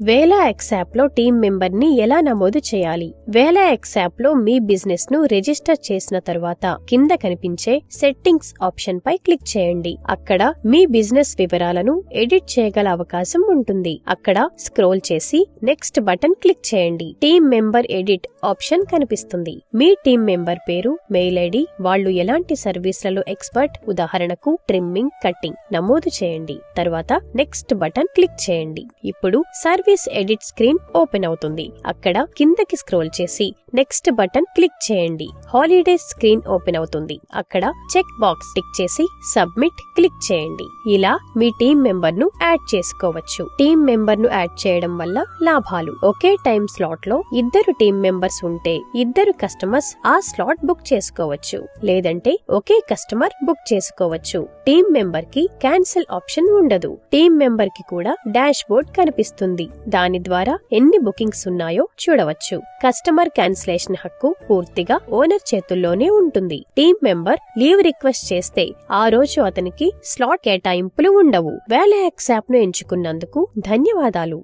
వేలాఎక్స్ app లో team member ని ఎలా నమోదు చేయాలి? వేలాఎక్స్ యాప్ లో మీ బిజినెస్ ను రిజిస్టర్ చేసిన తరువాత కింద కనిపించే సెట్టింగ్స్ ఆప్షన్ పై క్లిక్ చేయండి. అక్కడ మీ బిజినెస్ వివరాలను ఎడిట్ చేయగల అవకాశం ఉంటుంది. అక్కడ స్క్రోల్ చేసి నెక్స్ట్ బటన్ క్లిక్ చేయండి. టీం మెంబర్ ఎడిట్ ఆప్షన్ కనిపిస్తుంది. మీ టీం మెంబర్ పేరు, మెయిల్ ఐడి, వాళ్ళు ఎలాంటి సర్వీస్లలో ఎక్స్పర్ట్, ఉదాహరణకు ట్రిమ్మింగ్, కట్టింగ్ నమోదు చేయండి. తర్వాత నెక్స్ట్ బటన్ క్లిక్ చేయండి. ఇప్పుడు సర్వీస్ ఎడిట్ స్క్రీన్ ఓపెన్ అవుతుంది. అక్కడ కిందకి స్క్రోల్ చేసి నెక్స్ట్ బటన్ క్లిక్ చేయండి. హాలిడేస్ స్క్రీన్ ఓపెన్ అవుతుంది. అక్కడ చెక్ బాక్స్ టిక్ చేసి సబ్మిట్ క్లిక్ చేయండి. ఇలా మీ టీం మెంబర్ ను యాడ్ చేసుకోవచ్చు. టీం మెంబర్ ను యాడ్ చేయడం వల్ల లాభాలు: ఒకే టైం స్లాట్ లో 2 టీం మెంబర్స్ ఉంటే 2 కస్టమర్స్ ఆ స్లాట్ బుక్ చేసుకోవచ్చు. లేదంటే ఒకే కస్టమర్ బుక్ చేసుకోవచ్చు. టీం మెంబర్ కి క్యాన్సిల్ ఆప్షన్ ఉండదు. టీం మెంబర్ కి కూడా డాష్ బోర్డ్ కనిపిస్తుంది. దాని ద్వారా ఎన్ని బుకింగ్స్ ఉన్నాయో చూడవచ్చు. కస్టమర్ క్యాన్సిలేషన్ హక్కు పూర్తిగా ఓనర్ చేతుల్లోనే ఉంటుంది. టీం మెంబర్ లీవ్ రిక్వెస్ట్ చేస్తే ఆ రోజు అతనికి స్లాట్ కేటాయింపులు ఉండవు. వేలాఎక్స్ యాప్ ను ఎంచుకున్నందుకు ధన్యవాదాలు.